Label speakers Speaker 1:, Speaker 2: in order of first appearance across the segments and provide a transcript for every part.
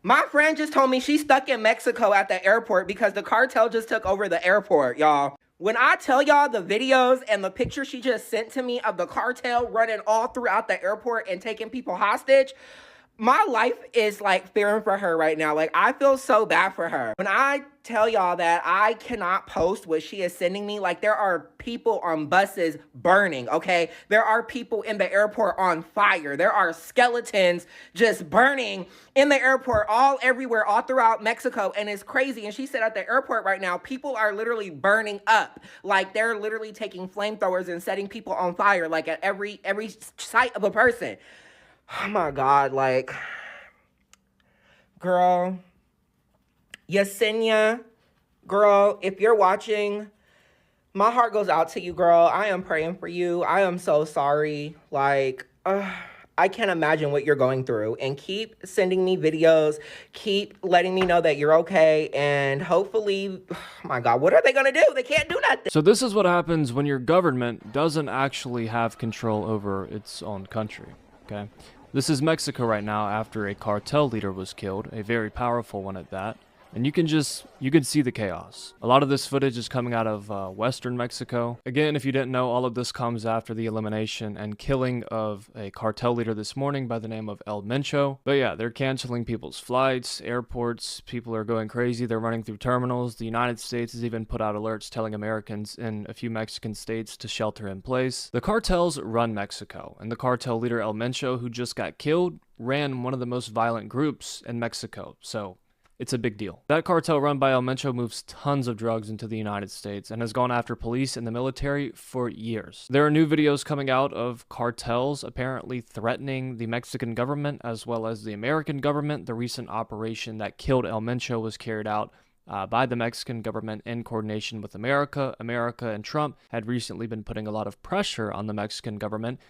Speaker 1: My friend just told me she's stuck in Mexico at the airport because the cartel just took over the airport, y'all. When I tell y'all the videos and the picture she just sent to me of the cartel running all throughout the airport and taking people hostage, my life is like fearing for her right now. Like, I feel so bad for her. When I tell y'all that I cannot post what she is sending me, like, there are people on buses burning, okay? There are people in the airport on fire. There are skeletons just burning in the airport, all everywhere, all throughout Mexico, and it's crazy. And she said at the airport right now, people are literally burning up. Like, they're literally taking flamethrowers and setting people on fire, like, at every sight of a person. Oh my God, like, girl, Yesenia, girl, if you're watching, my heart goes out to you, girl. I am praying for you. I am so sorry. Like, I can't imagine what you're going through. And keep sending me videos. Keep letting me know that you're okay. And hopefully, oh my God, what are they going to do? They can't do nothing.
Speaker 2: So this is what happens when your government doesn't actually have control over its own country, okay? This is Mexico right now after a cartel leader was killed, a very powerful one at that. And you can see the chaos. A lot of this footage is coming out of Western Mexico. Again, if you didn't know, all of this comes after the elimination and killing of a cartel leader this morning by the name of El Mencho. But yeah, they're canceling people's flights, airports, people are going crazy, they're running through terminals. The United States has even put out alerts telling Americans in a few Mexican states to shelter in place. The cartels run Mexico, and the cartel leader El Mencho, who just got killed, ran one of the most violent groups in Mexico. So it's a big deal. That cartel run by El Mencho moves tons of drugs into the United States and has gone after police and the military for years. There are new videos coming out of cartels apparently threatening the Mexican government as well as the American government. The recent operation that killed El Mencho was carried out by the Mexican government in coordination with America. America and Trump had recently been putting a lot of pressure on the Mexican government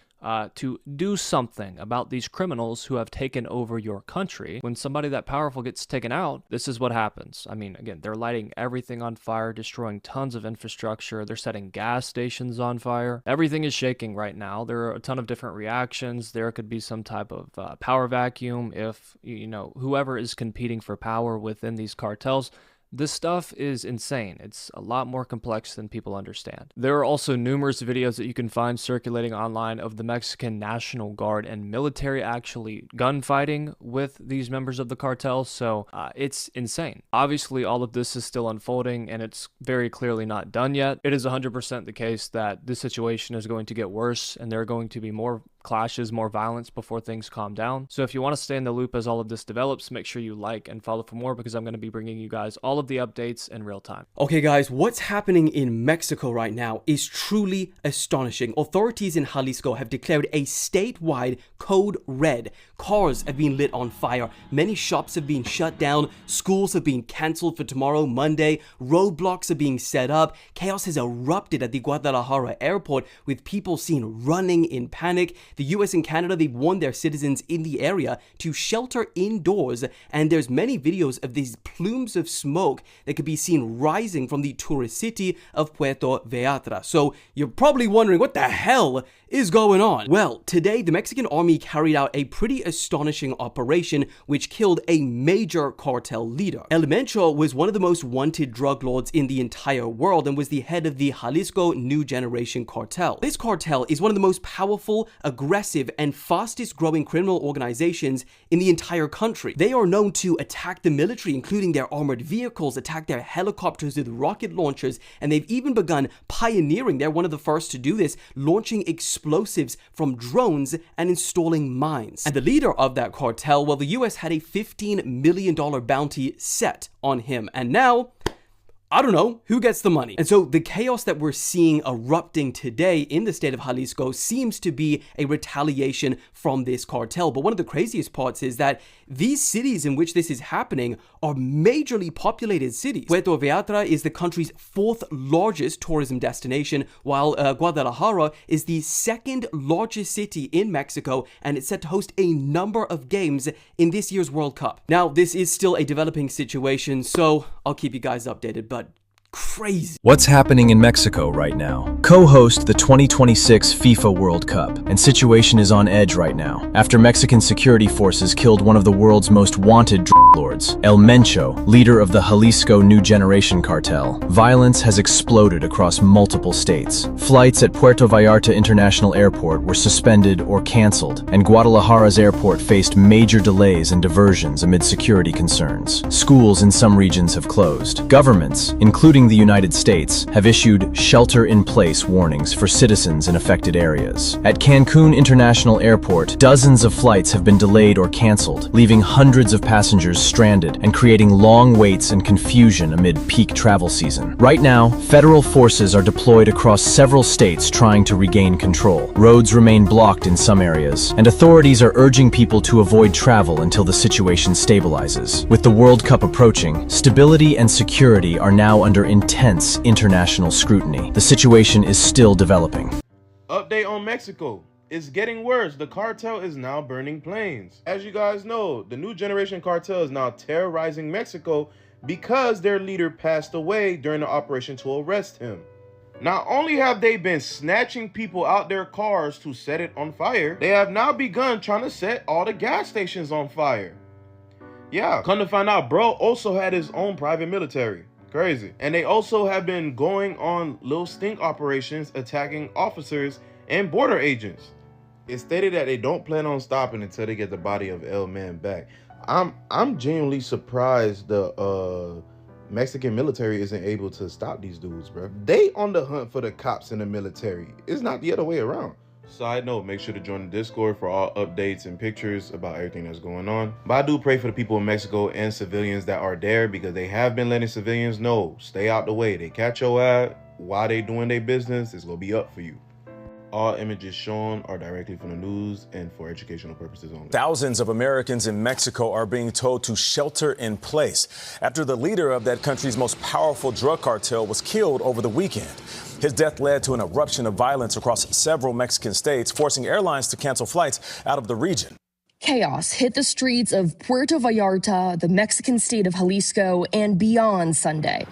Speaker 2: to do something about these criminals who have taken over your country. When somebody that powerful gets taken out, this is what happens. I mean, again, they're lighting everything on fire, destroying tons of infrastructure. They're setting gas stations on fire. Everything is shaking right now. There are a ton of different reactions. There could be some type of power vacuum if, you know, whoever is competing for power within these cartels. This stuff is insane. It's a lot more complex than people understand. There are also numerous videos that you can find circulating online of the Mexican National Guard and military actually gunfighting with these members of the cartel, so it's insane. Obviously, all of this is still unfolding, and it's very clearly not done yet. It is 100% the case that this situation is going to get worse, and there are going to be more clashes, more violence before things calm down. So if you want to stay in the loop as all of this develops, make sure you like and follow for more, because I'm going to be bringing you guys all of the updates in real time.
Speaker 3: Okay guys, what's happening in Mexico right now is truly astonishing. Authorities in Jalisco have declared a statewide code red. Cars have been lit on fire. Many shops have been shut down. Schools have been cancelled for tomorrow, Monday. Roadblocks are being set up. Chaos has erupted at the Guadalajara airport, with people seen running in panic. The US and Canada, they've warned their citizens in the area to shelter indoors, and there's many videos of these plumes of smoke that could be seen rising from the tourist city of Puerto Vallarta. So you're probably wondering, what the hell is going on? Well, today the Mexican army carried out a pretty astonishing operation which killed a major cartel leader. El Mencho was one of the most wanted drug lords in the entire world and was the head of the Jalisco New Generation Cartel. This cartel is one of the most powerful, aggressive, and fastest growing criminal organizations in the entire country. They are known to attack the military, including their armored vehicles, attack their helicopters with rocket launchers, and they've even begun pioneering, they're one of the first to do this, launching explosives from drones and installing mines. And the leader of that cartel, well, the US had a $15 million bounty set on him, and now I don't know who gets the money. And so the chaos that we're seeing erupting today in the state of Jalisco seems to be a retaliation from this cartel. But one of the craziest parts is that these cities in which this is happening are majorly populated cities. Puerto Vallarta is the country's 4th largest tourism destination, while Guadalajara is the 2nd largest city in Mexico, and it's set to host a number of games in this year's World Cup. Now, this is still a developing situation, so I'll keep you guys updated, but crazy.
Speaker 4: What's happening in Mexico right now? Co-host the 2026 FIFA World Cup, and situation is on edge right now after Mexican security forces killed one of the world's most wanted drug lords, El Mencho, leader of the Jalisco New Generation Cartel. Violence has exploded across multiple states. Flights at Puerto Vallarta International Airport were suspended or canceled, and Guadalajara's airport faced major delays and diversions amid security concerns. Schools in some regions have closed. Governments, including the United States, have issued shelter-in-place warnings for citizens in affected areas. At Cancun International Airport, dozens of flights have been delayed or canceled, leaving hundreds of passengers stranded and creating long waits and confusion amid peak travel season. Right now, federal forces are deployed across several states trying to regain control. Roads remain blocked in some areas, and authorities are urging people to avoid travel until the situation stabilizes. With the World Cup approaching, stability and security are now under intense international scrutiny. The situation is still developing.
Speaker 5: Update on Mexico. It's getting worse. The cartel is now burning planes. As you guys know, the New Generation Cartel is now terrorizing Mexico because their leader passed away during the operation to arrest him. Not only have they been snatching people out their cars to set it on fire, they have now begun trying to set all the gas stations on fire. Yeah, come to find out, bro also had his own private military. Crazy. And they also have been going on little sting operations attacking officers and border agents. It's stated that they don't plan on stopping until they get the body of El Man back. I'm genuinely surprised the Mexican military isn't able to stop these dudes, bro. They on the hunt for the cops in the military. It's not the other way around. Side note, make sure to join the Discord for all updates and pictures about everything that's going on. But I do pray for the people in Mexico and civilians that are there, because they have been letting civilians know, stay out the way. They catch your ass while they doing their business, it's gonna be up for you. All images shown are directly from the news and for educational purposes only.
Speaker 6: Thousands of Americans in Mexico are being told to shelter in place after the leader of that country's most powerful drug cartel was killed over the weekend. His death led to an eruption of violence across several Mexican states, forcing airlines to cancel flights out of the region.
Speaker 7: Chaos hit the streets of Puerto Vallarta, the Mexican state of Jalisco, and beyond Sunday,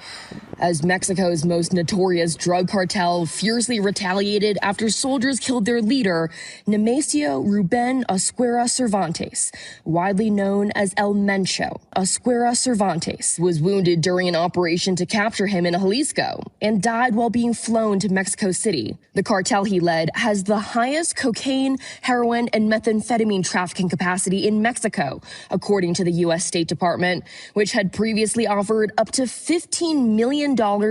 Speaker 7: as Mexico's most notorious drug cartel fiercely retaliated after soldiers killed their leader, Nemesio Ruben Esquera Cervantes, widely known as El Mencho. Esquera Cervantes was wounded during an operation to capture him in Jalisco and died while being flown to Mexico City. The cartel he led has the highest cocaine, heroin, and methamphetamine trafficking capacity in Mexico, according to the U.S. State Department, which had previously offered up to $15 million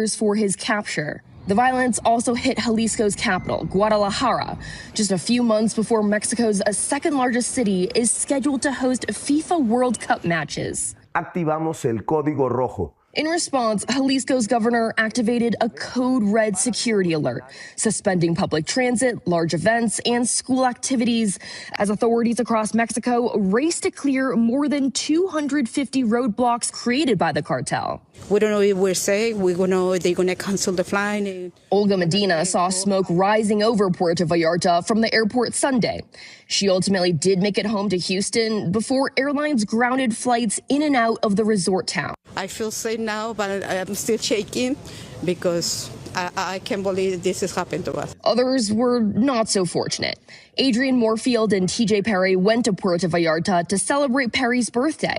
Speaker 7: for his capture. The violence also hit Jalisco's capital, Guadalajara, just a few months before Mexico's second largest city is scheduled to host FIFA World Cup matches.
Speaker 8: Activamos el código rojo.
Speaker 7: In response, Jalisco's governor activated a code red security alert, suspending public transit, large events, and school activities as authorities across Mexico race to clear more than 250 roadblocks created by the cartel.
Speaker 9: We don't know if we're safe. We don't know if they're going to cancel the flight.
Speaker 7: Olga Medina saw smoke rising over Puerto Vallarta from the airport Sunday. She ultimately did make it home to Houston before airlines grounded flights in and out of the resort town.
Speaker 9: I feel safe now, but I'm still shaking because I can't believe this has happened to us.
Speaker 7: Others were not so fortunate. Adrian Moorfield and TJ Perry went to Puerto Vallarta to celebrate Perry's birthday.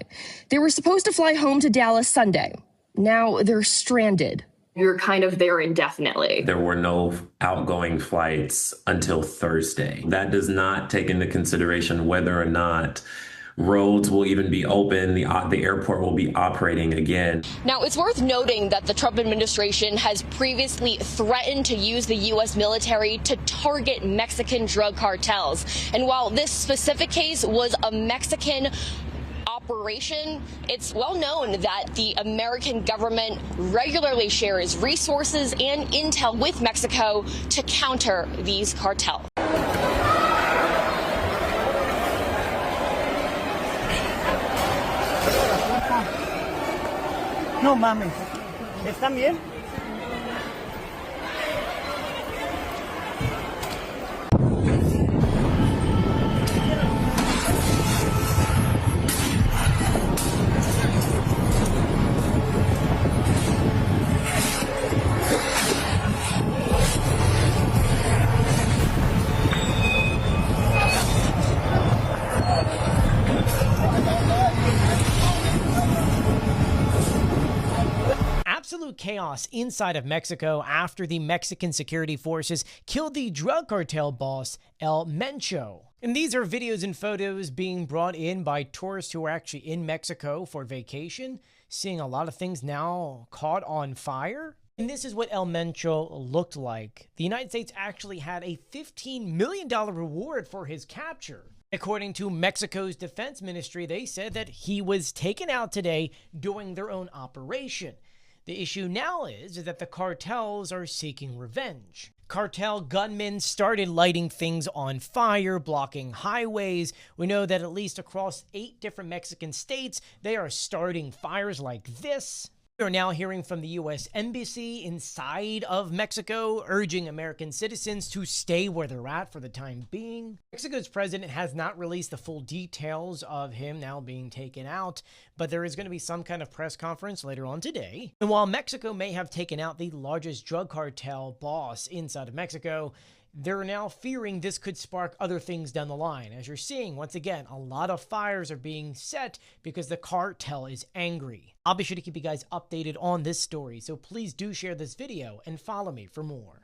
Speaker 7: They were supposed to fly home to Dallas Sunday. Now they're stranded.
Speaker 10: You're kind of there indefinitely.
Speaker 11: There were no outgoing flights until Thursday. That does not take into consideration whether or not roads will even be open, the airport will be operating again.
Speaker 7: Now, it's worth noting that the Trump administration has previously threatened to use the U.S. military to target Mexican drug cartels. And while this specific case was a Mexican operation, it's well known that the American government regularly shares resources and intel with Mexico to counter these cartels.
Speaker 12: No mames, ¿están bien?
Speaker 13: chaos inside of Mexico after the Mexican security forces killed the drug cartel boss, El Mencho. And these are videos and photos being brought in by tourists who are actually in Mexico for vacation, seeing a lot of things now caught on fire. And this is what El Mencho looked like. The United States actually had a $15 million reward for his capture. According to Mexico's defense ministry, they said that he was taken out today during their own operation. The issue now is that the cartels are seeking revenge. Cartel gunmen started lighting things on fire, blocking highways. We know that at least across 8 different Mexican states, they are starting fires like this. We are now hearing from the U.S. Embassy inside of Mexico, urging American citizens to stay where they're at for the time being. Mexico's president has not released the full details of him now being taken out, but there is going to be some kind of press conference later on today. And while Mexico may have taken out the largest drug cartel boss inside of Mexico, they're now fearing this could spark other things down the line. As you're seeing, once again, a lot of fires are being set because the cartel is angry. I'll be sure to keep you guys updated on this story, so please do share this video and follow me for more.